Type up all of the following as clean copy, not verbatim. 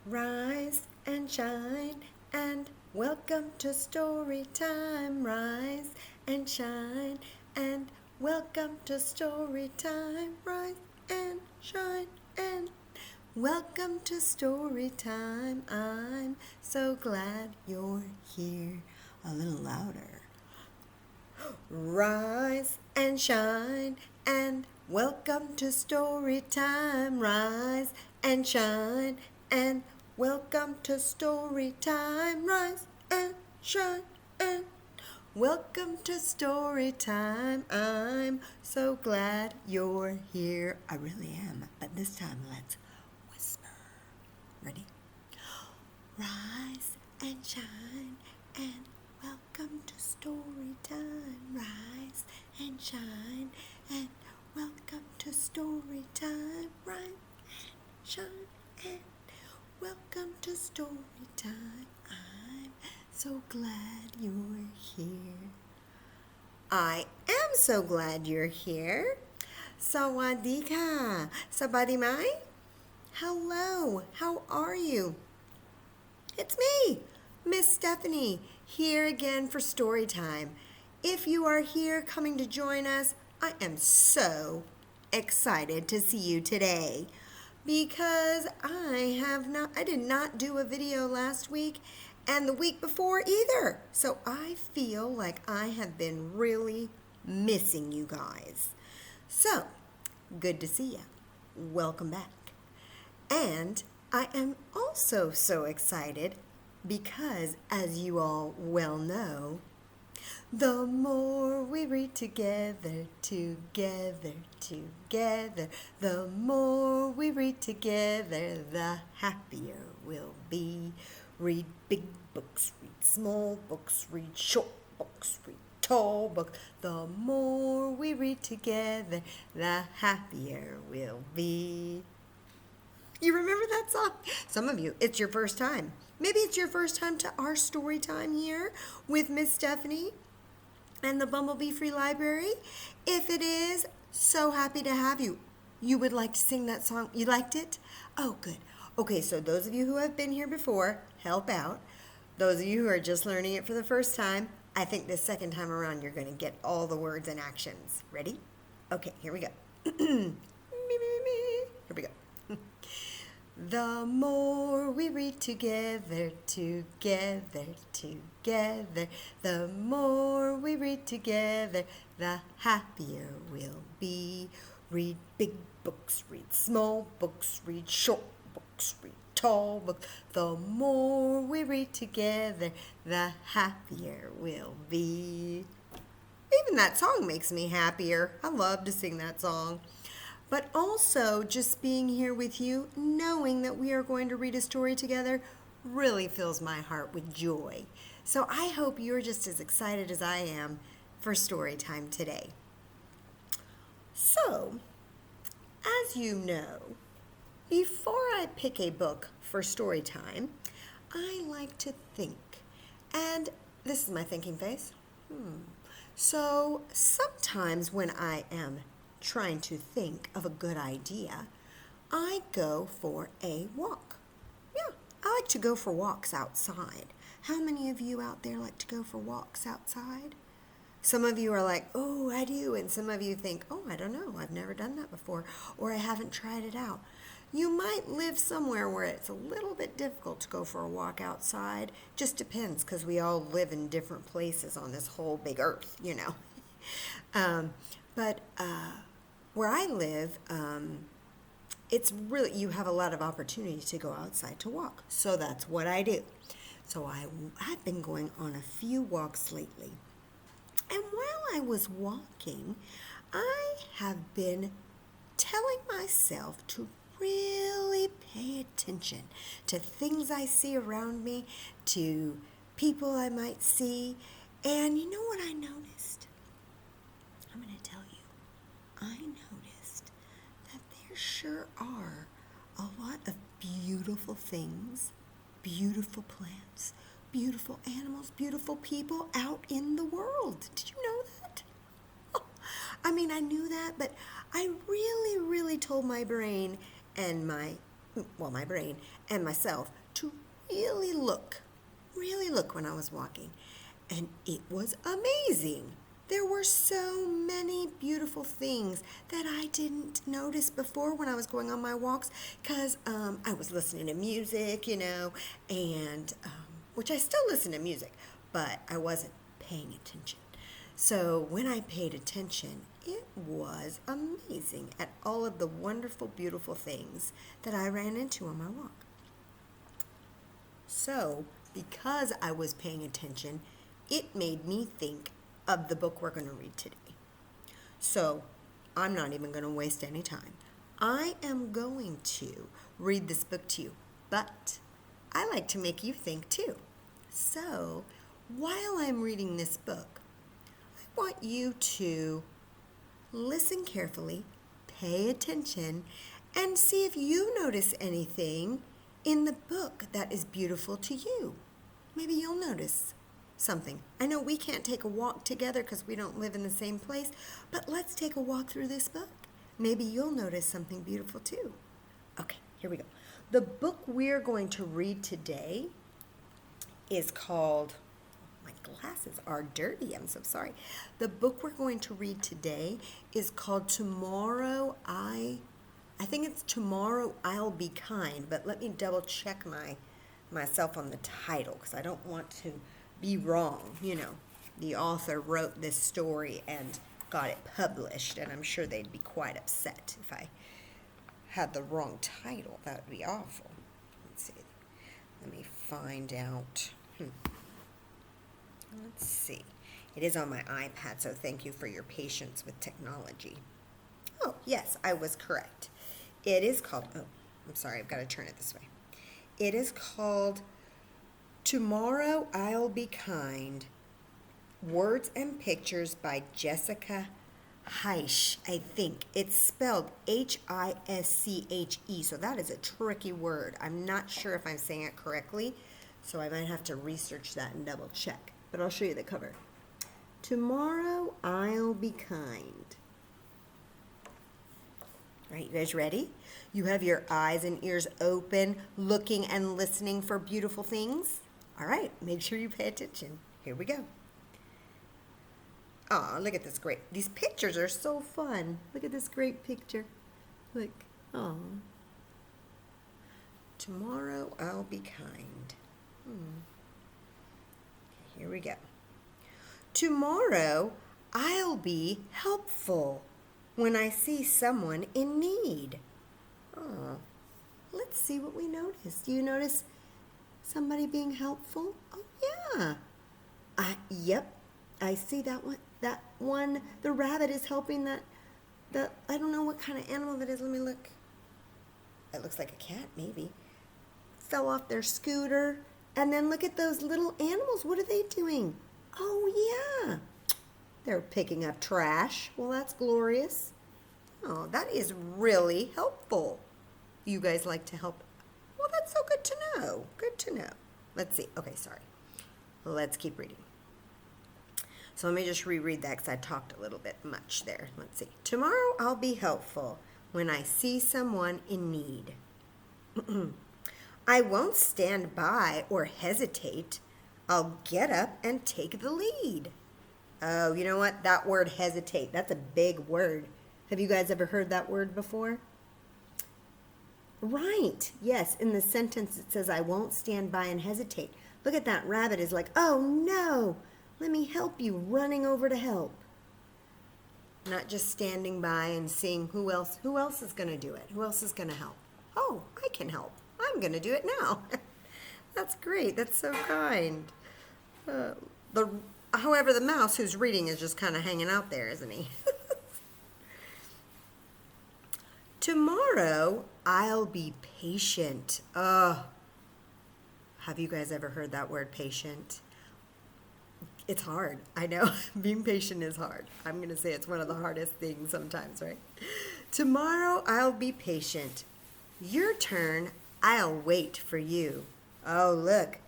Rise and shine and welcome to story time. Rise and shine and welcome to story time. Rise and shine and welcome to story time. I'm so glad you're here. A little louder. Rise and shine and welcome to story time. Rise and shine and welcome to story time. Rise and shine and welcome to story time. I'm so glad you're here. I really am. But this time let's whisper. Ready? Rise and shine and welcome to story time. Rise and shine and welcome to story time. Rise and shine and welcome to story time. I'm so glad you're here. I am so glad you're here. Sawadika. Sabadi mai? Hello. How are you? It's me, Miss Stephanie, here again for story time. If you are here coming to join us, I am so excited to see you today because I did not do a video last week and the week before either. So I feel like I have been really missing you guys. So, good to see you. Welcome back. And I am also so excited because, as you all well know, the more we read together, the more we read together, the happier we'll be. Read big books, read small books, read short books, read tall books. The more we read together, the happier we'll be. You remember that song? Some of you, it's your first time. Maybe it's your first time to our story time here with Miss Stephanie and the Bumblebee Free Library. If it is, so happy to have you. You would like to sing that song? You liked it? Oh, good. Okay, so those of you who have been here before, help out. Those of you who are just learning it for the first time, I think this second time around you're going to get all the words and actions. Ready? Okay, here we go. Here we go. The more we read together, the more we read together, the happier we'll be. Read big books, read small books, read short books, read tall books. The more we read together, the happier we'll be. Even that song makes me happier. I love to sing that song. But also, just being here with you, knowing that we are going to read a story together, really fills my heart with joy. So I hope you're just as excited as I am for story time today. So, as you know, before I pick a book for story time, I like to think. And this is my thinking face. So sometimes when I am trying to think of a good idea, I go for a walk. Yeah, I like to go for walks outside. How many of you out there like to go for walks outside? Some of you are like, oh, I do. And some of you think, oh, I don't know. I've never done that before. Or I haven't tried it out. You might live somewhere where it's a little bit difficult to go for a walk outside. Just depends because we all live in different places on this whole big earth, you know. But where I live, it's really, you have a lot of opportunity to go outside to walk. So that's what I do. So I've been going on a few walks lately. And while I was walking, I have been telling myself to really pay attention to things I see around me, to people I might see. And you know what I noticed? I'm going to tell you. I noticed that there sure are a lot of beautiful things, beautiful plants, beautiful animals, beautiful people out in the world. Did you know that? Oh, I mean, I knew that, but I really told my brain and my well, my brain and myself to really look when I was walking. And it was amazing. There were so many beautiful things that I didn't notice before when I was going on my walks because I was listening to music, and which I still listen to music, but I wasn't paying attention. So when I paid attention, it was amazing at all of the wonderful, beautiful things that I ran into on my walk. So because I was paying attention, it made me think of the book we're going to read today. So I'm not even going to waste any time. I am going to read this book to you, but I like to make you think too. So while I'm reading this book, I want you to listen carefully, pay attention, and see if you notice anything in the book that is beautiful to you. Maybe you'll notice something. I know we can't take a walk together because we don't live in the same place, but let's take a walk through this book. Maybe you'll notice something beautiful too. Okay, here we go. The book we're going to read today is called, my glasses are dirty, I'm so sorry. The book we're going to read today is called I think it's Tomorrow I'll Be Kind, but let me double check myself on the title because I don't want to be wrong. The author wrote this story and got it published, and I'm sure they'd be quite upset if I had the wrong title. That would be awful. Let's see. Let me find out. Let's see. It is on my iPad, so thank you for your patience with technology. Oh, yes, I was correct. It is called, I'm sorry, I've got to turn it this way. It is called Tomorrow I'll Be Kind, Words and Pictures by Jessica Hische, I think. It's spelled Hische, so that is a tricky word. I'm not sure if I'm saying it correctly, so I might have to research that and double check. But I'll show you the cover. Tomorrow I'll Be Kind. All right, you guys ready? You have your eyes and ears open, looking and listening for beautiful things? All right, make sure you pay attention. Here we go. Aw, look at this great. These pictures are so fun. Look at this great picture. Look. Aw. Tomorrow I'll be kind. Okay, here we go. Tomorrow I'll be helpful when I see someone in need. Oh, let's see what we notice. Do you notice somebody being helpful? Oh, yeah. Yep, I see that one. That one, the rabbit is helping that, I don't know what kind of animal that is. Let me look. It looks like a cat, maybe. Fell off their scooter. And then look at those little animals. What are they doing? Oh, yeah. They're picking up trash. Well, that's glorious. Oh, that is really helpful. You guys like to help? Well, that's so good to know. Good to know. Let's see. Okay, sorry. Let's keep reading. So let me just reread that because I talked a little bit much there. Let's see. Tomorrow I'll be helpful when I see someone in need. I won't stand by or hesitate. I'll get up and take the lead. Oh, you know what? That word hesitate, that's a big word. Have you guys ever heard that word before? Right. Yes, in the sentence it says, I won't stand by and hesitate. Look at that rabbit is like, oh no, let me help you, running over to help. Not just standing by and seeing who else is going to do it. Who else is going to help? Oh, I can help. I'm going to do it now. That's great. That's so kind. However, the mouse who's reading is just kind of hanging out there, isn't he? Tomorrow, I'll be patient. Have you guys ever heard that word, patient? It's hard. I know. Being patient is hard. I'm going to say it's one of the hardest things sometimes, right? Tomorrow, I'll be patient. Your turn, I'll wait for you. Oh, look.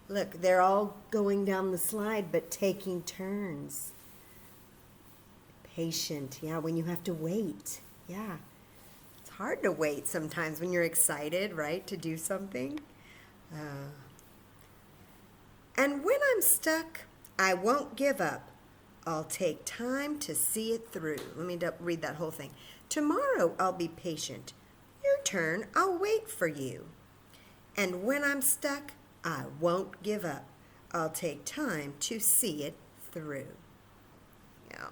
Look, they're all going down the slide, but taking turns. Patient. Yeah, when you have to wait. Yeah. It's hard to wait sometimes when you're excited, right, to do something. And when I'm stuck, I won't give up. I'll take time to see it through. Let me read that whole thing. Tomorrow I'll be patient. Your turn, I'll wait for you. And when I'm stuck, I won't give up. I'll take time to see it through. Yeah.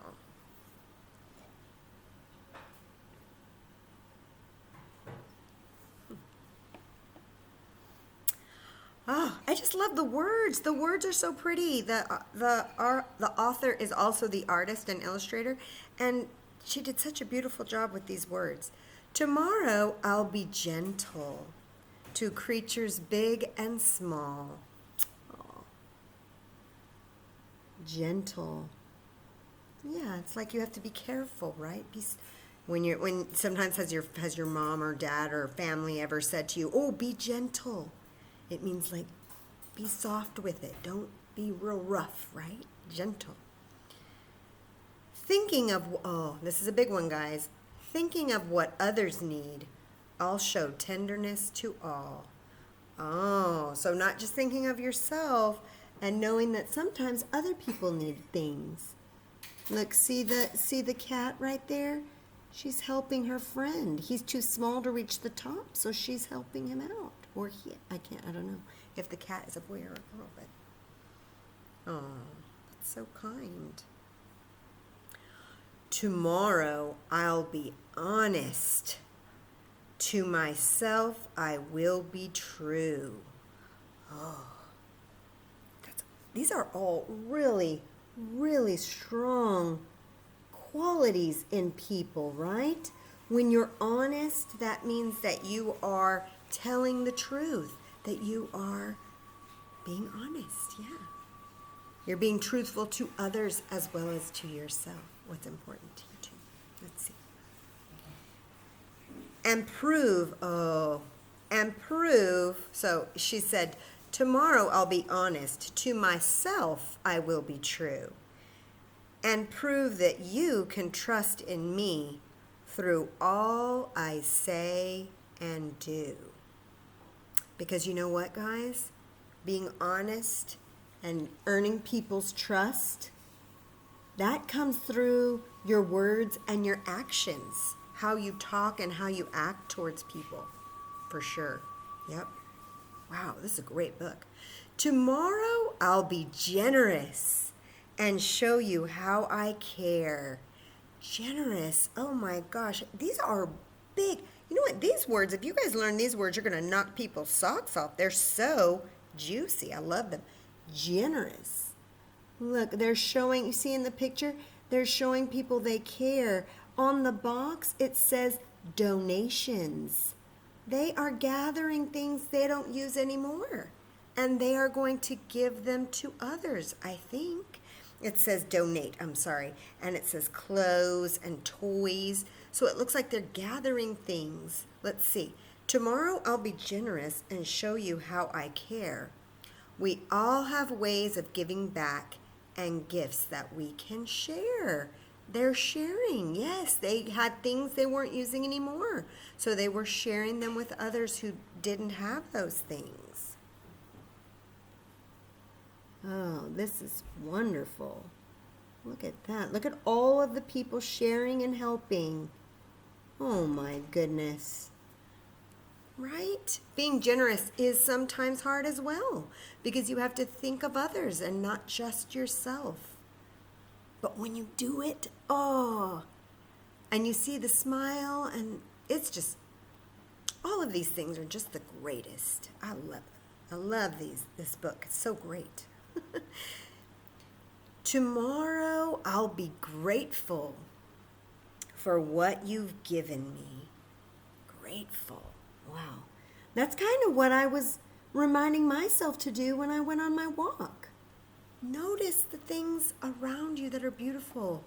Oh, I just love the words. The words are so pretty. The author is also the artist and illustrator, and she did such a beautiful job with these words. Tomorrow I'll be gentle to creatures big and small. Oh, gentle. Yeah, it's like you have to be careful, right? When sometimes has your mom or dad or family ever said to you, "Oh, be gentle." It means like be soft with it. Don't be real rough, right? Gentle. This is a big one, guys. Thinking of what others need, I'll show tenderness to all. Oh, so not just thinking of yourself and knowing that sometimes other people need things. Look, see the cat right there? She's helping her friend. He's too small to reach the top, so she's helping him out. Or I don't know if the cat is a boy or a girl, but oh, that's so kind. Tomorrow I'll be honest. To myself I will be true. Oh, these are all really, really strong qualities in people, right? When you're honest, that means that you are telling the truth, that you are being honest, yeah. You're being truthful to others as well as to yourself. What's important to you too. Let's see. And prove. So she said, tomorrow I'll be honest. To myself I will be true. And prove that you can trust in me through all I say and do. Because you know what, guys? Being honest and earning people's trust, that comes through your words and your actions, how you talk and how you act towards people, for sure. Yep. Wow, this is a great book. Tomorrow I'll be generous and show you how I care. Generous. Oh my gosh, these are big. You know what? These words, if you guys learn these words, you're going to knock people's socks off. They're so juicy. I love them. Generous. Look, they're showing, you see in the picture, they're showing people they care. On the box, it says donations. They are gathering things they don't use anymore, and they are going to give them to others, I think. It says donate, and it says clothes and toys. So it looks like they're gathering things. Let's see. Tomorrow I'll be generous and show you how I care. We all have ways of giving back and gifts that we can share. They're sharing. Yes, they had things they weren't using anymore. So they were sharing them with others who didn't have those things. Oh, this is wonderful. Look at that. Look at all of the people sharing and helping. Oh my goodness. Right? Being generous is sometimes hard as well because you have to think of others and not just yourself. But when you do it, and you see the smile, and it's just, all of these things are just the greatest. I love them. I love this book. It's so great. Tomorrow I'll be grateful for what you've given me. Grateful. Wow. That's kind of what I was reminding myself to do when I went on my walk. Notice the things around you that are beautiful.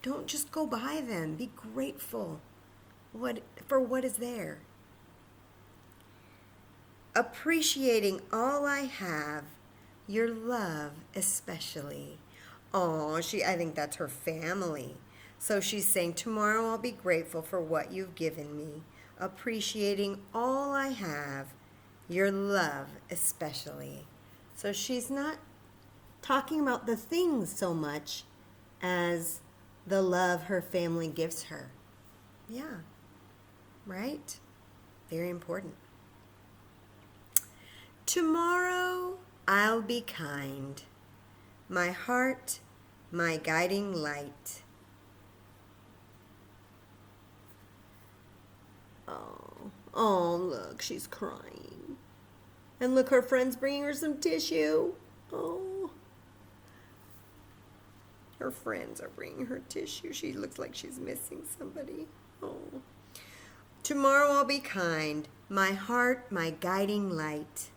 Don't just go by them. Be grateful for what is there. Appreciating all I have, your love especially. Oh, I think that's her family. So she's saying, tomorrow I'll be grateful for what you've given me. appreciating all I have, your love especially. So she's not talking about the things so much as the love her family gives her. Yeah, right? Very important. Tomorrow I'll be kind. My heart, my guiding light. Oh, look, she's crying. And look, her friend's bringing her some tissue. Oh. Her friends are bringing her tissue. She looks like she's missing somebody. Oh. Tomorrow I'll be kind. My heart, my guiding light.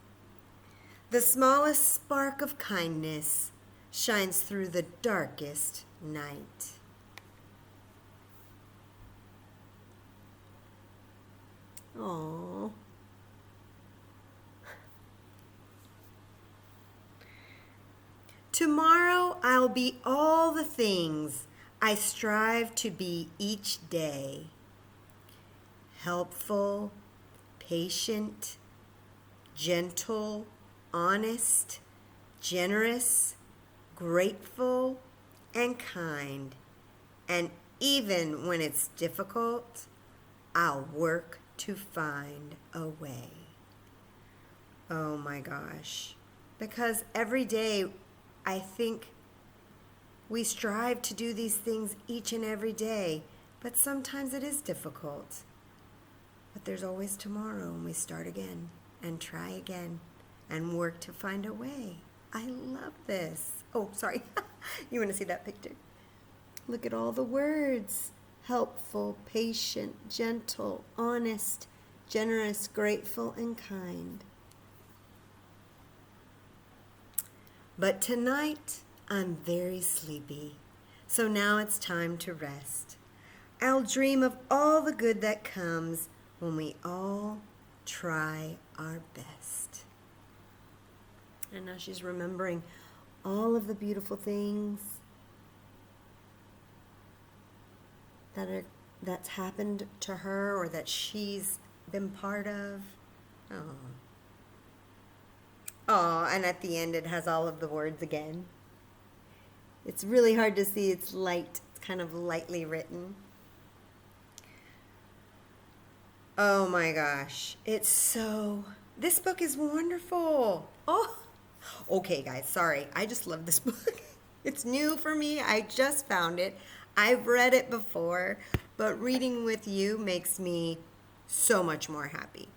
The smallest spark of kindness shines through the darkest night. Oh. Tomorrow I'll be all the things I strive to be each day. Helpful, patient, gentle, honest, generous, grateful, and kind. And even when it's difficult, I'll work to find a way. Oh my gosh. Because every day I think we strive to do these things each and every day, but sometimes it is difficult. But there's always tomorrow, and we start again and try again and work to find a way. I love this. Oh, sorry. You want to see that picture? Look at all the words. Helpful, patient, gentle, honest, generous, grateful, and kind. But tonight, I'm very sleepy, so now it's time to rest. I'll dream of all the good that comes when we all try our best. And now she's remembering all of the beautiful things that's happened to her or that she's been part of. Oh. Oh, and at the end it has all of the words again. It's really hard to see. It's light. It's kind of lightly written. Oh my gosh. This book is wonderful. Oh, okay guys, sorry. I just love this book. It's new for me. I just found it. I've read it before, but reading with you makes me so much more happy.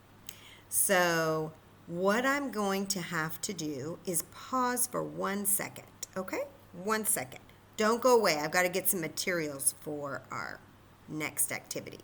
So what I'm going to have to do is pause for 1 second, okay? 1 second. Don't go away. I've got to get some materials for our next activity.